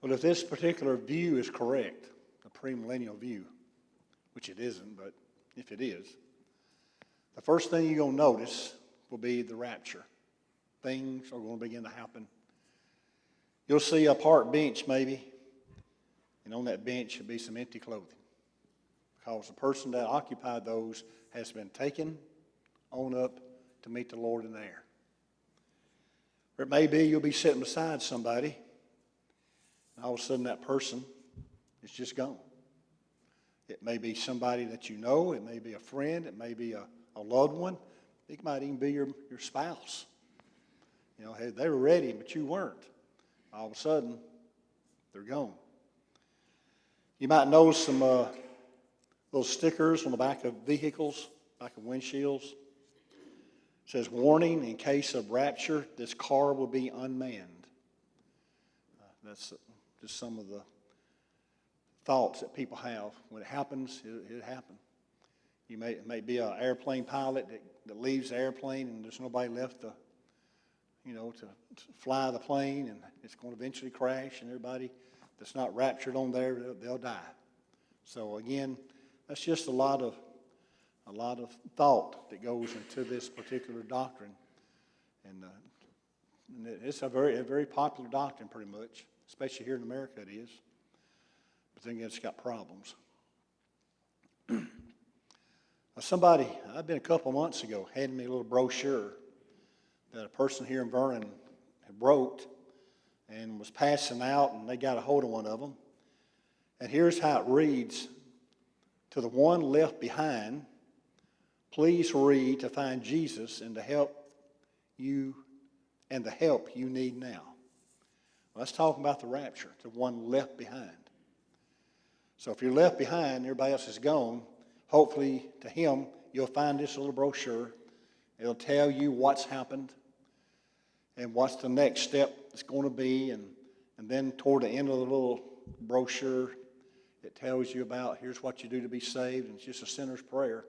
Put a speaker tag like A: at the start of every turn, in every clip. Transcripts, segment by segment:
A: Well, if this particular view is correct, the premillennial view, which it isn't, but if it is, the first thing you're going to notice will be the rapture. Things are going to begin to happen. You'll see a park bench maybe, and on that bench will be some empty clothing, because the person that occupied those has been taken on up to meet the Lord in the air. Or it may be you'll be sitting beside somebody, and all of a sudden that person is just gone. It may be somebody that you know. It may be a friend. It may be a loved one. It might even be your spouse. You know, hey, they were ready, but you weren't. All of a sudden, they're gone. You might notice some little stickers on the back of vehicles, back of windshields. It says, warning, in case of rapture, this car will be unmanned. That's just some of the thoughts that people have. When it happens, it happens. It may be an airplane pilot that leaves the airplane and there's nobody left to fly the plane, and it's going to eventually crash, and everybody that's not raptured on there, they'll die. So again, that's just a lot of thought that goes into this particular doctrine, and it's a very popular doctrine, pretty much, especially here in America. It is, but then it's got problems. Somebody, I've been a couple months ago, handed me a little brochure that a person here in Vernon had wrote and was passing out, and they got a hold of one of them. And here's how it reads: to the one left behind, please read to find Jesus and the help you need now. Well, let's talk about the rapture, to one left behind. So if you're left behind, everybody else is gone, hopefully to him you'll find this little brochure. It'll tell you what's happened and what's the next step it's going to be. And then toward the end of the little brochure, it tells you about here's what you do to be saved. And it's just a sinner's prayer.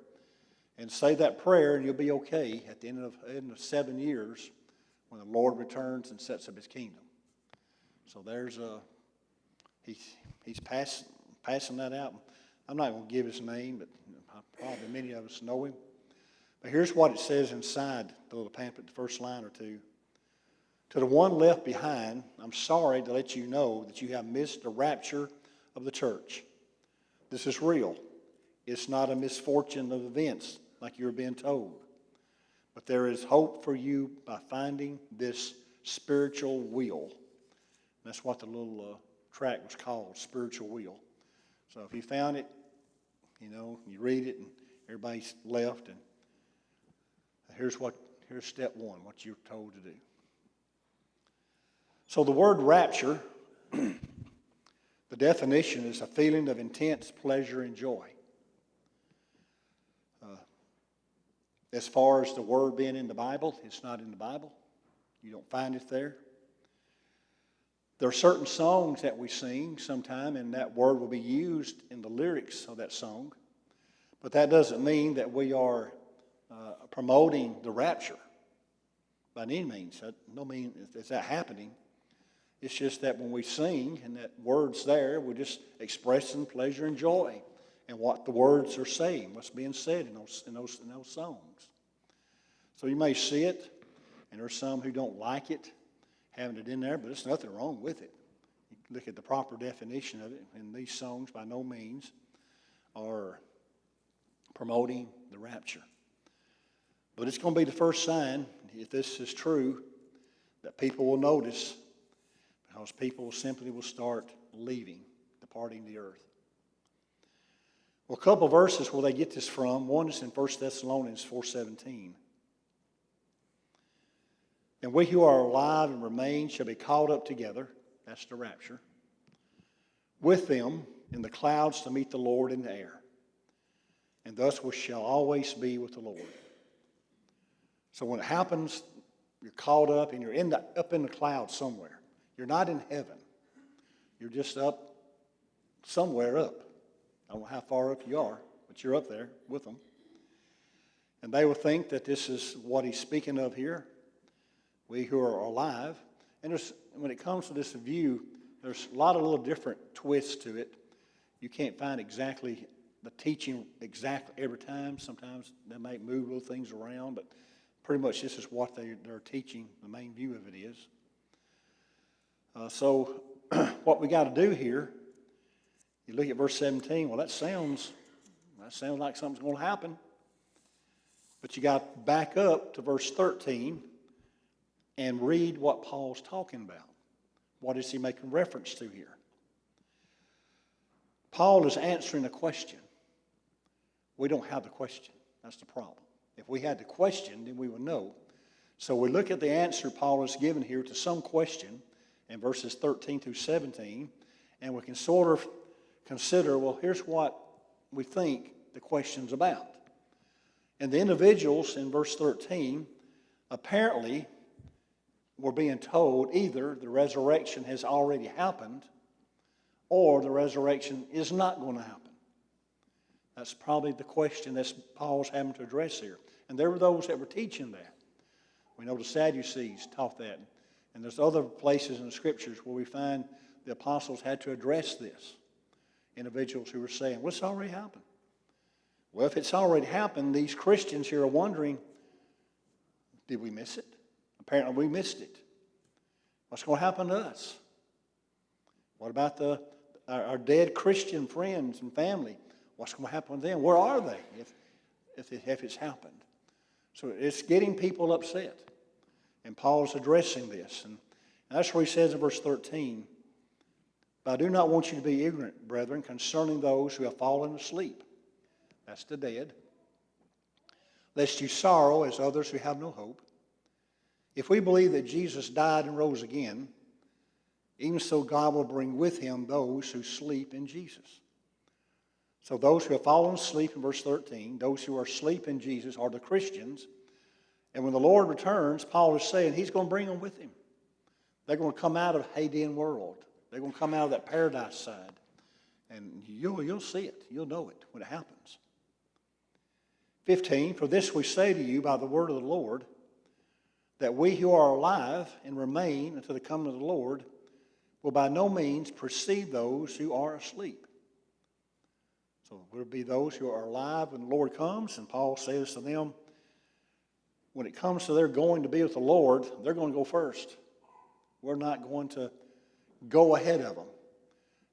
A: And say that prayer and you'll be okay at the end of 7 years when the Lord returns and sets up his kingdom. So there's he's passing that out. I'm not going to give his name, but probably many of us know him. But here's what it says inside the little pamphlet, the first line or two. To the one left behind, I'm sorry to let you know that you have missed the rapture of the church. This is real. It's not a misfortune of events like you're being told. But there is hope for you by finding this spiritual wheel. That's what the little tract was called, spiritual wheel. So if you found it, you read it and everybody's left, and here's step one, what you're told to do. So the word rapture, the definition is a feeling of intense pleasure and joy. As far as the word being in the Bible, it's not in the Bible. You don't find it there. There are certain songs that we sing sometime, and that word will be used in the lyrics of that song. But that doesn't mean that we are promoting the rapture by any means. No mean is that happening. It's just that when we sing and that word's there, we're just expressing pleasure and joy and what the words are saying, what's being said in those songs. So you may see it, and there's some who don't like it, having it in there, but there's nothing wrong with it. You look at the proper definition of it, and these songs by no means are promoting the rapture. But it's going to be the first sign, if this is true, that people will notice, because people simply will start leaving, departing the earth. Well, a couple of verses where they get this from. One is in 1 Thessalonians 4:17. And we who are alive and remain shall be caught up together, that's the rapture, with them in the clouds to meet the Lord in the air. And thus we shall always be with the Lord. So when it happens, you're caught up and you're up in the clouds somewhere. You're not in heaven. You're just up somewhere up. I don't know how far up you are, but you're up there with them. And they will think that this is what he's speaking of here. We who are alive. And when it comes to this view, there's a lot of little different twists to it. You can't find exactly the teaching exactly every time. Sometimes they might move little things around, but pretty much this is what they're teaching. The main view of it is. So what we got to do here, you look at verse 17. Well, that sounds like something's going to happen. But you got to back up to verse 13 and read what Paul's talking about. What is he making reference to here? Paul is answering a question. We don't have the question. That's the problem. If we had the question, then we would know. So we look at the answer Paul has given here to some question in verses 13 through 17, and we can sort of consider, well, here's what we think the question's about. And the individuals in verse 13 apparently were being told either the resurrection has already happened or the resurrection is not going to happen. That's probably the question that Paul's having to address here. And there were those that were teaching that. We know the Sadducees taught that. And there's other places in the Scriptures where we find the apostles had to address this. Individuals who were saying, well, it's already happened. Well, if it's already happened, these Christians here are wondering, did we miss it? Apparently we missed it. What's going to happen to us? What about our dead Christian friends and family? What's going to happen to them? Where are they if it's happened? So it's getting people upset. And Paul's addressing this. And that's where he says in verse 13, but I do not want you to be ignorant, brethren, concerning those who have fallen asleep. That's the dead. Lest you sorrow as others who have no hope. If we believe that Jesus died and rose again, even so God will bring with him those who sleep in Jesus. So those who have fallen asleep in verse 13, those who are asleep in Jesus are the Christians. And when the Lord returns, Paul is saying he's going to bring them with him. They're going to come out of Hadean world. They're going to come out of that paradise side. And you'll see it. You'll know it when it happens. 15, for this we say to you by the word of the Lord, that we who are alive and remain until the coming of the Lord will by no means precede those who are asleep. So there will be those who are alive when the Lord comes, and Paul says to them, when it comes to their going to be with the Lord, they're going to go first. We're not going to go ahead of them.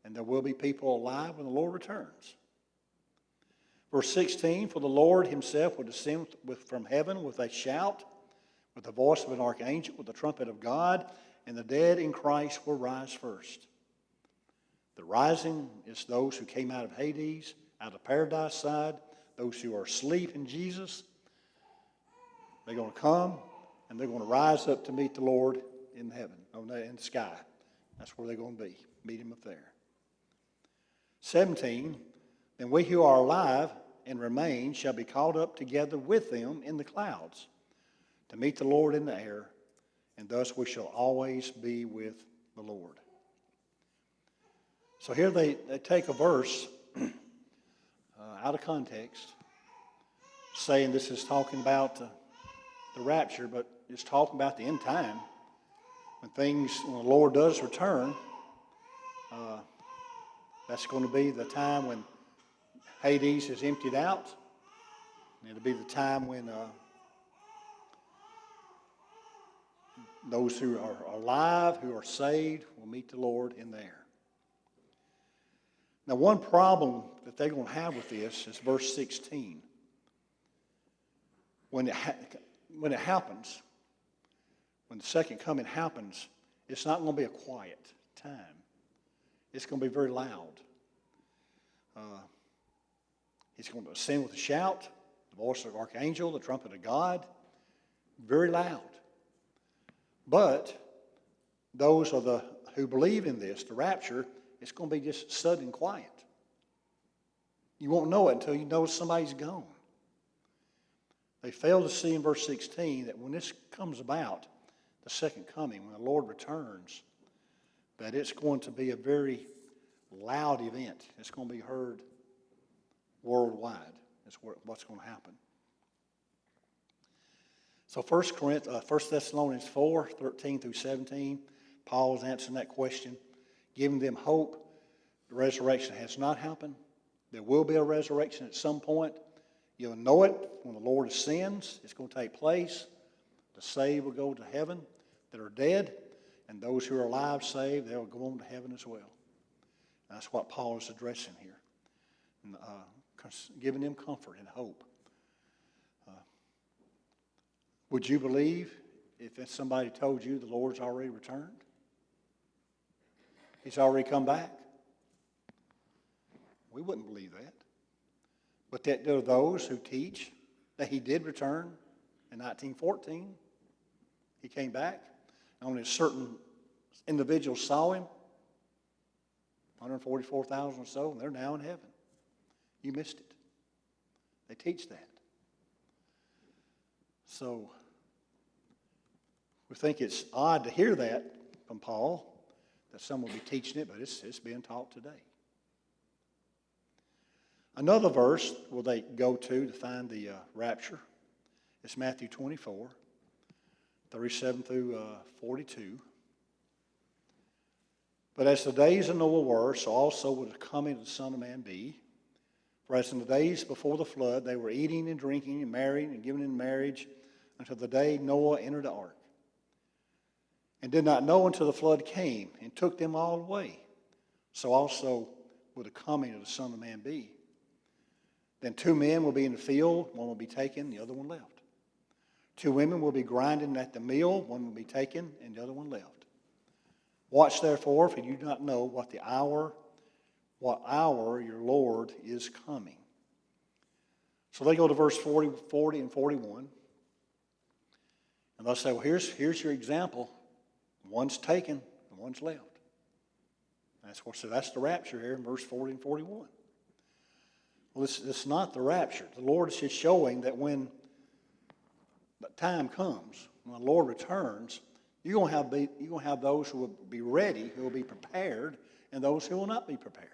A: And there will be people alive when the Lord returns. Verse 16, for the Lord himself will descend from heaven with a shout, with the voice of an archangel, with the trumpet of God, and the dead in Christ will rise first. The rising is those who came out of Hades, out of paradise side, those who are asleep in Jesus. They're going to come, and they're going to rise up to meet the Lord in heaven, in the sky. That's where they're going to be, meet him up there. 17, then we who are alive and remain shall be caught up together with them in the clouds to meet the Lord in the air, and thus we shall always be with the Lord. So here they take a verse out of context, saying this is talking about the rapture, but it's talking about the end time. When the Lord does return, that's going to be the time when Hades is emptied out. And it'll be the time when those who are alive, who are saved, will meet the Lord in the air. Now, one problem that they're going to have with this is verse 16. When it happens, when the second coming happens, it's not going to be a quiet time. It's going to be very loud. He's going to ascend with a shout, the voice of the archangel, the trumpet of God, very loud. But those who believe in this, the rapture, it's going to be just sudden quiet. You won't know it until you know somebody's gone. They fail to see in verse 16 that when this comes about, the second coming, when the Lord returns, that it's going to be a very loud event. It's going to be heard worldwide. That's what's going to happen. So 1 Thessalonians 4, 13 through 17, Paul is answering that question. giving them hope. The resurrection has not happened. There will be a resurrection at some point. You'll know it when the Lord ascends. It's going to take place. The saved will go to heaven that are dead, and those who are alive saved, they will go on to heaven as well. And that's what Paul is addressing here, and, giving them comfort and hope. Would you believe if somebody told you the Lord's already returned? He's already come back? We wouldn't believe that. But there are those who teach that he did return in 1914. He came back. Only certain individuals saw him, 144,000 or so, and they're now in heaven. You missed it. They teach that. So we think it's odd to hear that from Paul, that someone will be teaching it, but it's being taught today. Another verse where they go to find the rapture is Matthew 24, 37 through 42. But as the days of Noah were, so also will the coming of the Son of Man be. For as in the days before the flood, they were eating and drinking and marrying and giving in marriage until the day Noah entered the ark, and did not know until the flood came and took them all away. So also will the coming of the Son of Man be. Then 2 men will be in the field, one will be taken, the other one left. 2 women will be grinding at the mill, one will be taken, and the other one left. Watch therefore, for you do not know what hour your Lord is coming. So they go to verse 40 and 41. And they'll say, well, here's your example. One's taken and one's left. So that's the rapture here in verse 40 and 41. Well, it's not the rapture. The Lord is just showing that when the time comes, when the Lord returns, you're going to have those who will be ready, who will be prepared, and those who will not be prepared.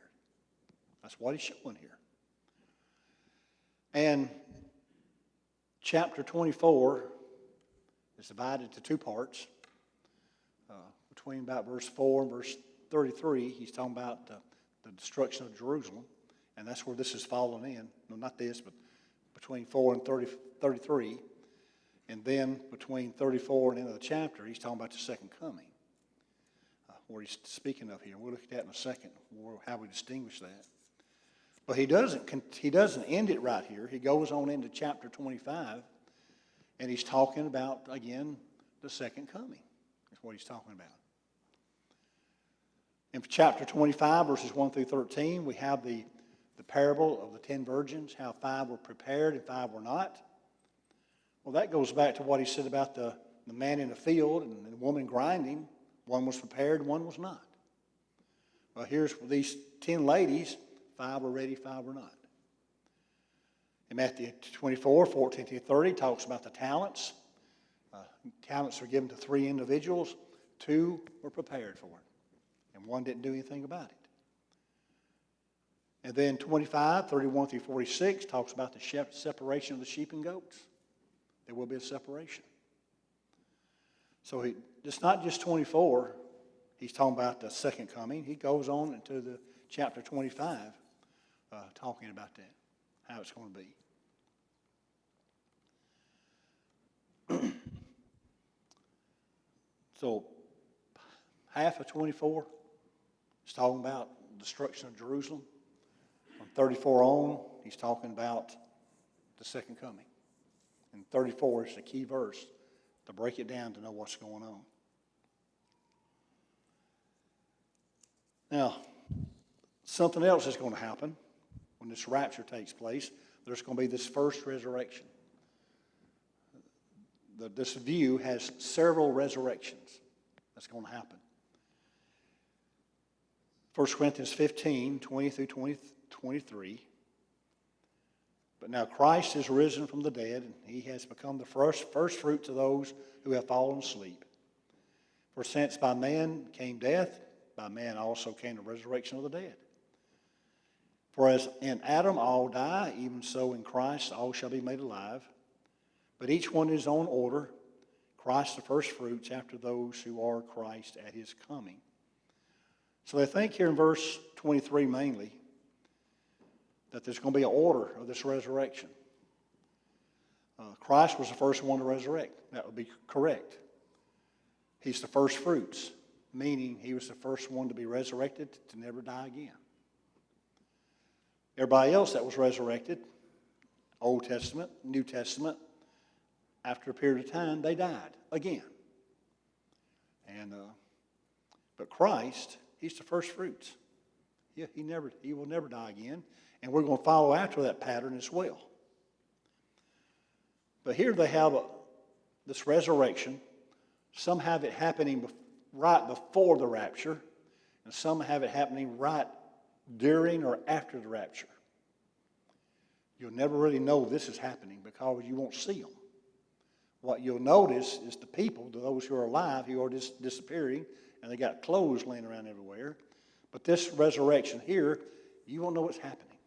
A: That's what he's showing here. And chapter 24 is divided into 2 parts. Between about verse 4 and verse 33, he's talking about the destruction of Jerusalem. And that's where this is fallen in. No, not this, but between 4 and 33. And then between 34 and the end of the chapter, he's talking about the second coming. Where he's speaking of here. We'll look at that in a second, how we distinguish that. But he doesn't end it right here. He goes on into chapter 25, and he's talking about, again, the second coming. That's what he's talking about. In chapter 25, verses 1 through 13, we have the parable of the 10 virgins, how 5 were prepared and 5 were not. Well, that goes back to what he said about the man in the field and the woman grinding. One was prepared, one was not. Well, here's these 10 ladies, 5 were ready, 5 were not. In Matthew 24, 14 through 30, talks about the talents. Talents were given to 3 individuals. 2 were prepared for it, and 1 didn't do anything about it. And then 25, 31 through 46 talks about the separation of the sheep and goats. There will be a separation. So it's not just 24. He's talking about the second coming. He goes on into the chapter 25 talking about that, how it's going to be. So half of 24 is talking about destruction of Jerusalem. From 34 on, he's talking about the second coming. And 34 is the key verse to break it down to know what's going on. Now, something else is going to happen when this rapture takes place. There's going to be this first resurrection. This view has several resurrections that's going to happen. 1 Corinthians 15, 20 through 23. But now Christ is risen from the dead, and he has become the first fruits of those who have fallen asleep. For since by man came death, by man also came the resurrection of the dead. For as in Adam all die, even so in Christ all shall be made alive. But each one in his own order, Christ the first fruits after those who are Christ at his coming. So they think here in verse 23 mainly that there's going to be an order of this resurrection. Christ was the first one to resurrect. That would be correct. He's the first fruits, meaning he was the first one to be resurrected to never die again. Everybody else that was resurrected, Old Testament, New Testament, after a period of time, they died again. But Christ, he's the first fruits. Yeah, he will never die again. And we're going to follow after that pattern as well. But here they have this resurrection. Some have it happening right before the rapture, and some have it happening right during or after the rapture. You'll never really know this is happening because you won't see them. What you'll notice is the people, those who are alive, who are disappearing, and they got clothes laying around everywhere. But this resurrection here, you won't know what's happening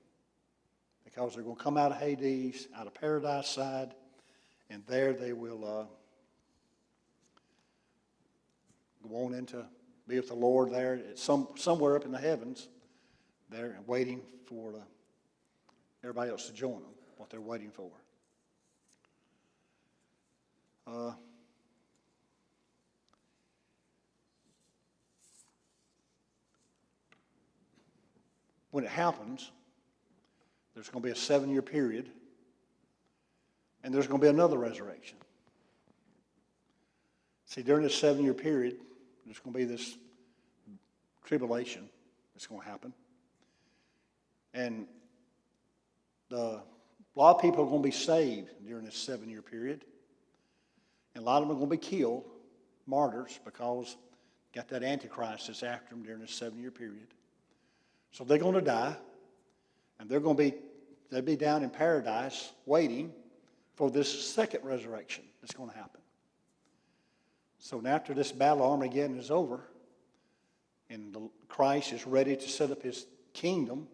A: because they're going to come out of Hades, out of paradise side, and there they will go on into be with the Lord there, somewhere up in the heavens, there waiting for everybody else to join them, what they're waiting for. When it happens, there's going to be a 7-year period, and there's going to be another resurrection. See, during this 7-year period, there's going to be this tribulation that's going to happen. And a lot of people are going to be saved during this 7-year period. And a lot of them are going to be killed, martyrs, because got that Antichrist that's after them during this 7-year period. So they're going to die, and they'll be down in paradise waiting for this second resurrection that's going to happen. So now after this battle of Armageddon is over, and Christ is ready to set up his kingdom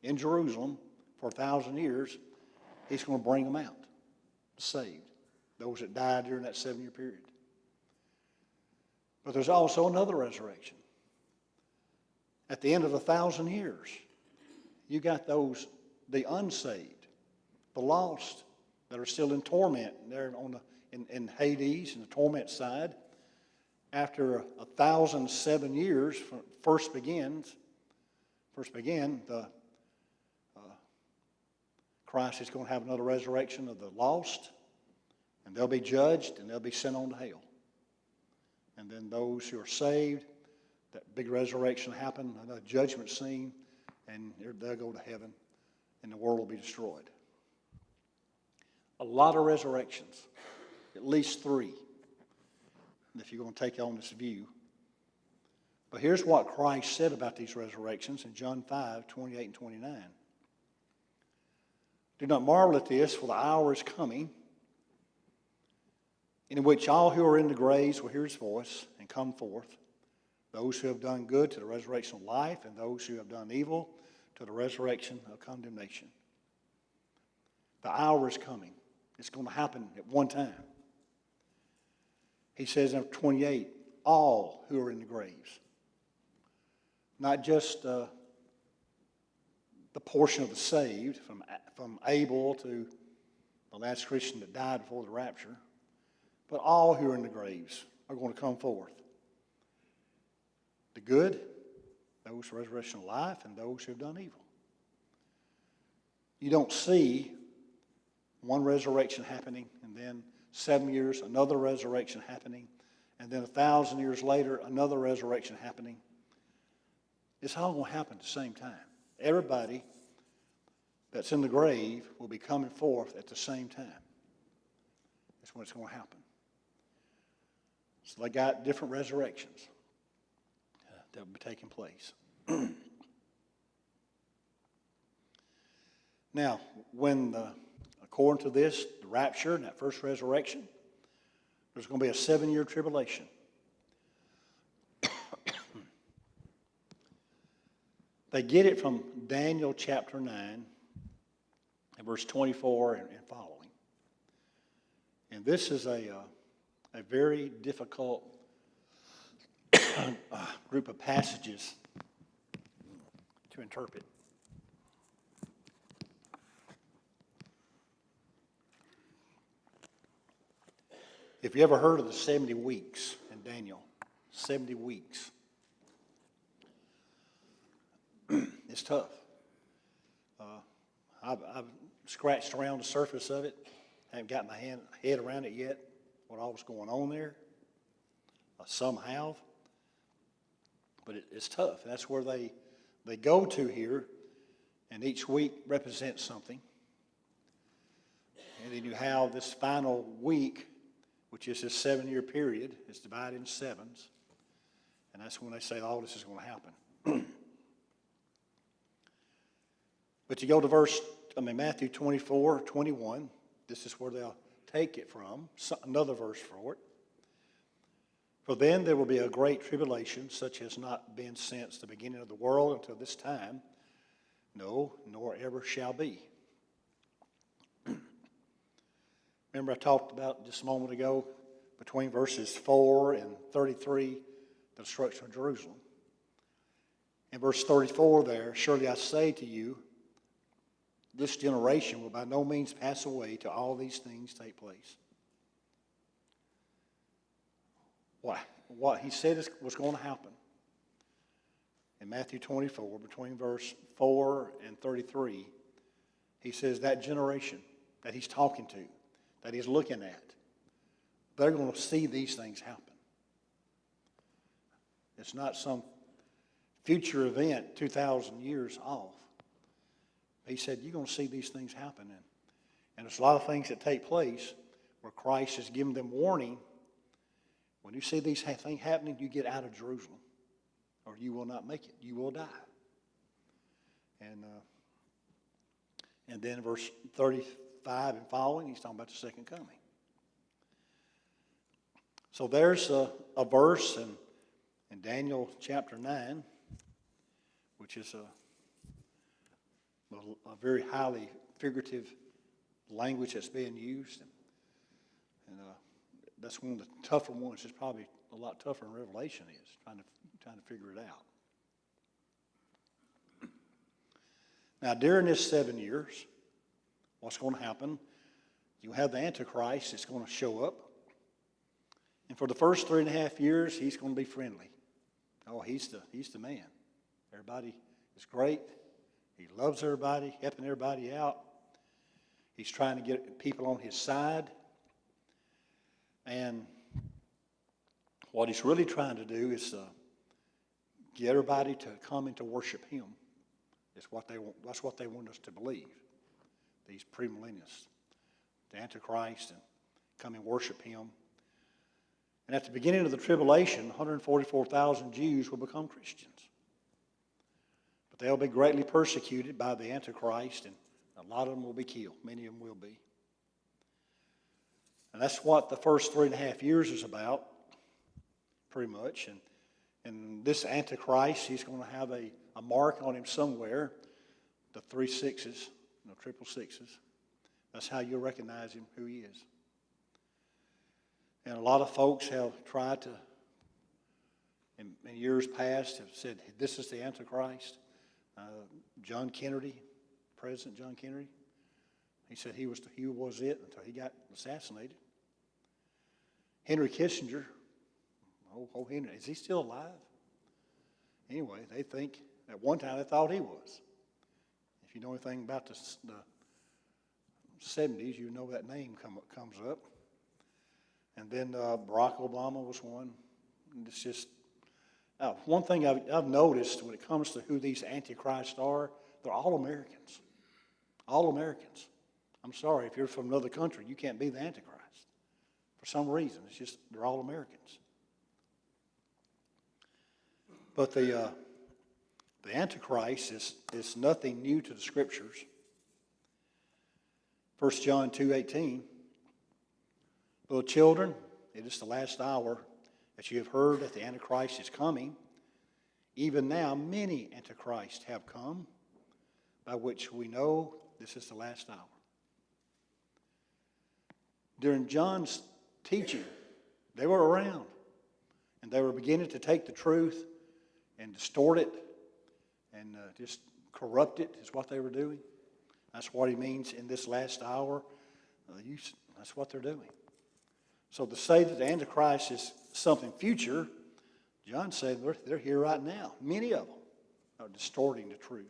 A: in Jerusalem for 1,000 years, he's going to bring them out, saved, those that died during that 7-year period. But there's also another resurrection. At the end of 1,000 years, you got the unsaved, the lost, that are still in torment. They're in Hades, in the torment side. After 1,007 years, first began, Christ is going to have another resurrection of the lost, and they'll be judged, and they'll be sent on to hell. And then those who are saved, that big resurrection will happen, another judgment scene, and they'll go to heaven, and the world will be destroyed. A lot of resurrections, at least 3, if you're going to take on this view. But here's what Christ said about these resurrections in John 5:28 and 29. Do not marvel at this, for the hour is coming, in which all who are in the graves will hear his voice and come forth, those who have done good to the resurrection of life, and those who have done evil to the resurrection of condemnation. The hour is coming. It's going to happen at one time. He says in 28, all who are in the graves. Not just the portion of the saved, from Abel to the last Christian that died before the rapture, but all who are in the graves are going to come forth. The good, those who resurrection of life, and those who have done evil. You don't see one resurrection happening, and then 7 years, another resurrection happening, and then 1,000 years later, another resurrection happening. It's all going to happen at the same time. Everybody that's in the grave will be coming forth at the same time. That's when it's going to happen. So they got different resurrections that will be taking place. Now, according to this, the rapture and that first resurrection, there's going to be a 7-year tribulation. They get it from Daniel chapter 9, and verse 24 and following. And this is a very difficult group of passages to interpret. If you ever heard of the 70 weeks in Daniel, 70 weeks, it's tough. I've scratched around the surface of it. Haven't got my head around it yet, what all was going on there. Some have. But it's tough. That's where they go to here, and each week represents something. And then you have this final week, which is this 7-year period. It's divided in sevens. And that's when they say all this is going to happen. But you go to Matthew 24:21. This is where they'll take it from. Another verse for it. For then there will be a great tribulation, such as not been since the beginning of the world until this time. No, nor ever shall be. Remember I talked about just a moment ago, between verses 4 and 33, the destruction of Jerusalem. In verse 34 there, surely I say to you, this generation will by no means pass away till all these things take place. What he said was going to happen in Matthew 24, between verse 4 and 33, he says that generation that he's talking to, that he's looking at, they're going to see these things happen. It's not some future event 2,000 years off. He said, you're going to see these things happen. And there's a lot of things that take place where Christ has given them warning. When you see these things happening, you get out of Jerusalem, or you will not make it. You will die. And then verse 35 and following, he's talking about the second coming. So there's a verse in Daniel chapter 9, which is a very highly figurative language that's being used. And that's one of the tougher ones. It's probably a lot tougher than Revelation is, trying to figure it out. Now, during this 7 years, what's going to happen? You have the Antichrist that's going to show up. And for the first 3.5 years, he's going to be friendly. Oh, he's the man. Everybody is great. He loves everybody, helping everybody out. He's trying to get people on his side. And what he's really trying to do is get everybody to come and to worship him. That's what they want us to believe, these premillennialists. The Antichrist, and come and worship him. And at the beginning of the tribulation, 144,000 Jews will become Christians. But they'll be greatly persecuted by the Antichrist, and a lot of them will be killed. Many of them will be. And that's what the first 3.5 years is about, pretty much. And this Antichrist, he's going to have a mark on him somewhere, the 3 6s, triple sixes. That's how you'll recognize him, who he is. And a lot of folks have tried to, in years past, have said, this is the Antichrist. John Kennedy, President John Kennedy, he said he was it until he got assassinated. Henry Kissinger, Henry, is he still alive? Anyway, they think, at one time they thought he was. If you know anything about the 70s, you know that name comes up. And then Barack Obama was one. And it's just, one thing I've noticed when it comes to who these antichrists are, they're all Americans. All Americans. I'm sorry, if you're from another country, you can't be the Antichrist. For some reason, it's just, they're all Americans. But the Antichrist is nothing new to the Scriptures. 1 John 2:18, little children, it is the last hour that you have heard that the Antichrist is coming. Even now, many Antichrists have come, by which we know this is the last hour. During John's teaching, they were around, and they were beginning to take the truth and distort it and just corrupt it is what they were doing. That's what he means in this last hour. That's what they're doing. So to say that the Antichrist is something future, John said they're here right now. Many of them are distorting the truth.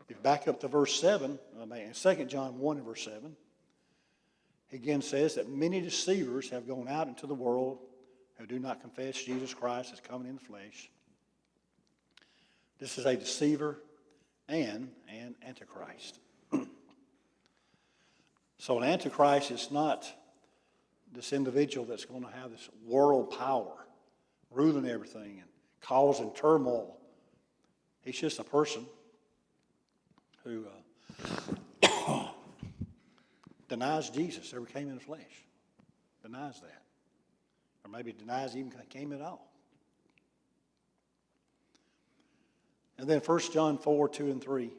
A: If you back up to verse 7, 2 John 1 and verse 7, he again says that many deceivers have gone out into the world who do not confess Jesus Christ as coming in the flesh. This is a deceiver and an Antichrist. So an Antichrist is not this individual that's going to have this world power, ruling everything and causing turmoil. He's just a person who denies Jesus ever came in the flesh. Denies that. Or maybe denies he even came at all. And then 1 John 4, 2 and 3.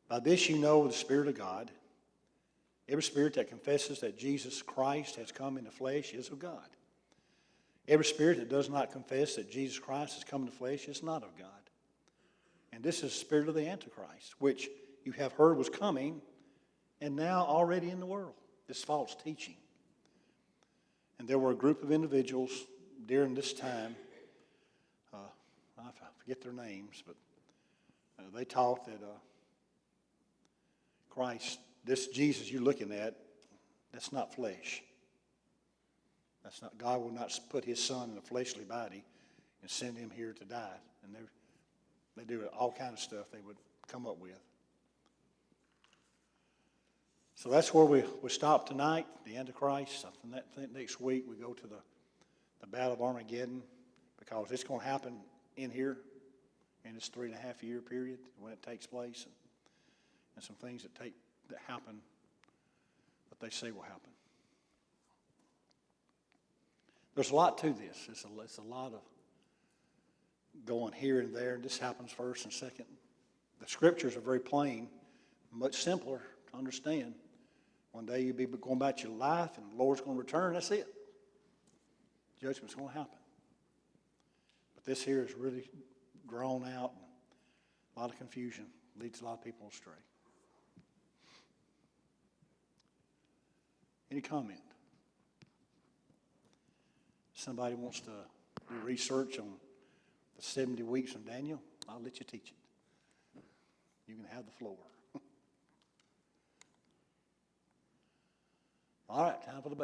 A: By this you know the Spirit of God. Every spirit that confesses that Jesus Christ has come in the flesh is of God. Every spirit that does not confess that Jesus Christ has come in the flesh is not of God. And this is the spirit of the Antichrist, which you have heard was coming and now already in the world. This false teaching. And there were a group of individuals during this time, I forget their names, but they taught that Christ, this Jesus you're looking at, that's not flesh. That's not, God will not put his son in a fleshly body and send him here to die. And they do all kind of stuff they would come up with. So that's where we stop tonight, the Antichrist. I think next week we go to the Battle of Armageddon, because it's going to happen in here in this 3.5 year period when it takes place, and some things that happen, what they say will happen. There's a lot to this. It's a lot of going here and there, and this happens first and second. The scriptures are very plain, much simpler to understand. One day you'll be going about your life, and the Lord's going to return. That's it. Judgment's going to happen. But this here is really drawn out, and a lot of confusion, leads a lot of people astray. Any comment? Somebody wants to do research on the 70 weeks from Daniel, I'll let you teach it. You can have the floor. All right, time for the